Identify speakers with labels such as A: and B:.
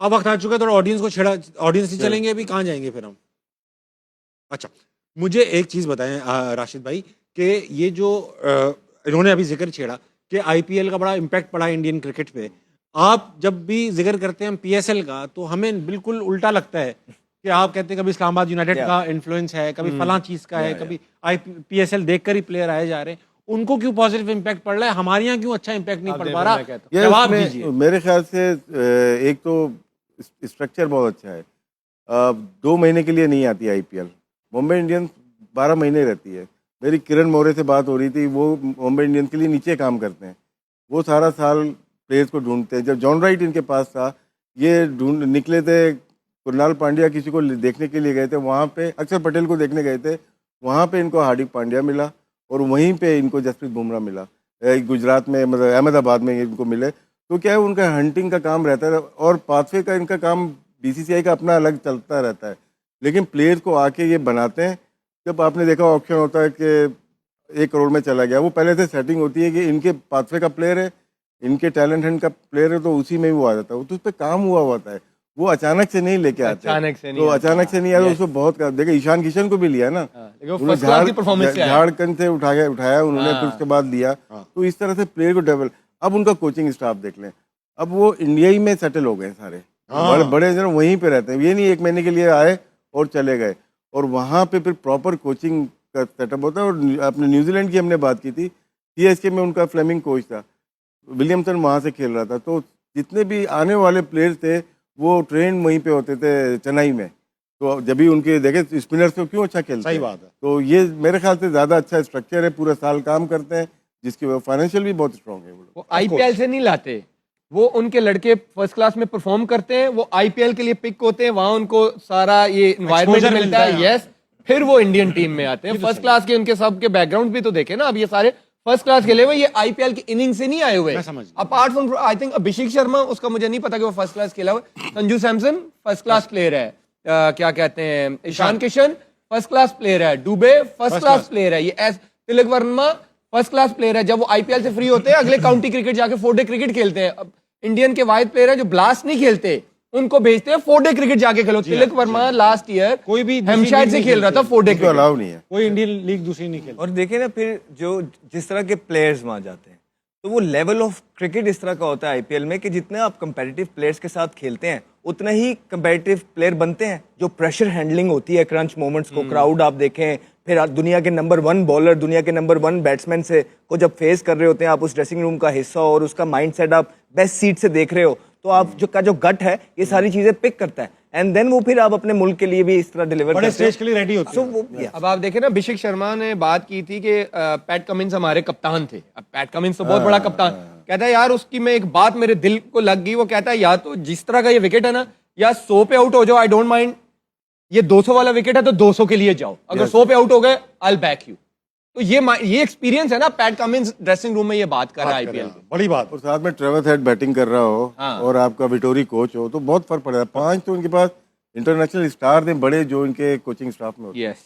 A: अब वक्त आ चुका है, थोड़ा ऑडियंस को छेड़ा, ऑडियंस ही चलेंगे अभी, कहाँ जाएंगे फिर हम? अच्छा, मुझे एक चीज़ बताएं राशिद भाई, कि ये जो इन्होंने अभी जिक्र छेड़ा कि आईपीएल का बड़ा इम्पैक्ट पड़ा है इंडियन क्रिकेट पे। आप जब भी जिक्र करते हैं हम पीएसएल का, तो हमें बिल्कुल उल्टा लगता है कि आप कहते हैं कभी इस्लामाबाद यूनाइटेड का इन्फ्लुएंस है, कभी फलां चीज़ का है, कभी पीएसएल देखकर ही प्लेयर आए जा रहे हैं। उनको क्यों पॉजिटिव इम्पैक्ट पड़ रहा है, हमारे यहाँ क्यों अच्छा इम्पैक्ट नहीं पड़ पा रहा? जवाब दीजिए।
B: मेरे ख्याल से एक तो स्ट्रक्चर बहुत अच्छा है। 2 महीने के लिए नहीं आती आईपीएल, मुंबई इंडियंस 12 महीने रहती है। मेरी किरण मौर्य से बात हो रही थी, वो मुंबई इंडियंस के लिए नीचे काम करते हैं, वो सारा साल प्लेयर्स को ढूंढते हैं। जब जॉन राइट इनके पास था, ये ढूंढ निकले थे, कुणाल पांड्या किसी को देखने के लिए गए थे, वहाँ पे अक्षर पटेल को देखने गए थे, वहाँ पे इनको हार्दिक पांड्या मिला और वहीं पे इनको जसप्रीत बुमराह मिला। गुजरात में मतलब अहमदाबाद में इनको मिले। तो क्या है, उनका हंटिंग का काम रहता है और पाथवे का इनका काम बीसीसीआई का अपना अलग चलता रहता है, लेकिन प्लेयर्स को आके ये बनाते हैं। जब आपने देखा ऑप्शन होता है कि 1 करोड़ में चला गया, वो पहले से सेटिंग होती है कि इनके पाथवे का प्लेयर है, इनके टैलेंट हंट का प्लेयर है, तो उसी में भी वो आ जाता है। तो उस पर काम हुआ होता है, वो अचानक से नहीं लेके आते, अचानक से नहीं आता। उसको बहुत देखिए, ईशान किशन को भी लिया ना, झारखंड से उठाया उन्होंने, फिर उसके बाद लिया। तो इस तरह से प्लेयर को डेवलप। अब उनका कोचिंग स्टाफ देख लें, अब वो इंडिया ही में सेटल हो गए सारे, बड़े जन वहीं पे रहते हैं। ये नहीं 1 महीने के लिए आए और चले गए, और वहाँ पे फिर प्रॉपर कोचिंग का सेटअप होता है। और अपने न्यूजीलैंड की हमने बात की थी, सीएसके में उनका फ्लेमिंग कोच था, विलियमसन वहाँ से खेल रहा था। तो जितने भी आने वाले प्लेयर्स थे वो ट्रेन वहीं पे होते थे चेन्नई में। तो जब भी उनके देखे स्पिनर्स को क्यों अच्छा खेलते हैं।
A: सही बात है।
B: तो ये मेरे ख्याल से ज़्यादा अच्छा स्ट्रक्चर है, पूरा साल काम करते हैं, जिसकी वजह फाइनेंशियल भी बहुत स्ट्रॉन्ग है।
C: वो आईपीएल से नहीं लाते, वो उनके लड़के फर्स्ट क्लास में परफॉर्म करते हैं, वो आईपीएल के लिए पिक होते हैं, वहां उनको सारा ये एनवायरनमेंट मिलता है। यस, फिर वो इंडियन टीम में आते हैं। फर्स्ट क्लास के उनके सबके बैकग्राउंड भी तो देखे ना, अब ये सारे फर्स्ट क्लास खेले हुए, ये आईपीएल की इनिंग से नहीं आए हुए। Apart from I think Abhishek Sharma, उसका मुझे नहीं पता कि वो फर्स्ट क्लास खेला हुआ। Sanju Samson first class player है, क्या कहते हैं, Ishan Kishan first class player है, दुबे फर्स्ट क्लास प्लेयर है, ये Tilak Varma first class player है। जब वो आईपीएल से फ्री होते हैं, अगले काउंटी क्रिकेट जाके 4 डे क्रिकेट खेलते हैं। अब इंडियन के वाहिद प्लेयर है जो ब्लास्ट नहीं खेलते, उनको भेजते हैं 4 डे क्रिकेट जाके खेलो। तिलक वर्मा लास्ट ईयर
A: कोई भी
C: हेमशायर से खेल रहा था 4 डे क्रिकेट,
B: अलाउ नहीं है,
A: कोई इंडियन लीग दूसरी नहीं खेलती।
D: और देखिए ना, फिर जो जिस तरह के प्लेयर्स वहां जाते हैं, तो वो लेवल ऑफ क्रिकेट इस तरह का होता है आईपीएल में कि जितने आप कंपेटिटिव प्लेयर्स के साथ खेलते हैं, उतने ही कंपेटिटिव प्लेयर बनते हैं। जो प्रेशर हैंडलिंग होती है, क्रंच मोमेंट्स को, क्राउड आप देखें, फिर दुनिया के नंबर 1 बॉलर, दुनिया के नंबर 1 बैट्समैन से को जब फेस कर रहे होते हैं, आप उस ड्रेसिंग रूम का हिस्सा और उसका माइंडसेट आप बेस्ट सीट से देख रहे हो, तो आप जो गट है, ये सारी चीजें पिक करता है, एंड देन वो फिर आप अपने मुल्क के लिए भी इस तरह डिलीवर
A: बड़े स्टेज के लिए रेडी होते
C: हैं। अब आप देखें ना, अभिषेक शर्मा ने बात की थी कि पैट कमिंस हमारे कप्तान थे। अब पैट कमिंस तो बहुत बड़ा कप्तान, कहता है यार उसकी में एक बात मेरे दिल को लग गई। वो कहता है या तो जिस तरह का ये विकेट है ना, या 100 पे आउट हो जाओ, आई डोंट माइंड, ये 200 वाला विकेट है तो 200 के लिए जाओ, अगर 100 पे आउट हो गए आई विल बैक यू। तो ये एक्सपीरियंस है ना, पैट कमिंस ड्रेसिंग रूम में ये बात कर रहा है आईपीएल में,
A: बड़ी बात।
B: और साथ में ट्रेविस हेड बैटिंग कर रहा हो और आपका विटोरी कोच हो, तो बहुत फर्क पड़ेगा। 5 तो उनके पास इंटरनेशनल स्टार थे बड़े, जो इनके कोचिंग स्टाफ में होते हैं।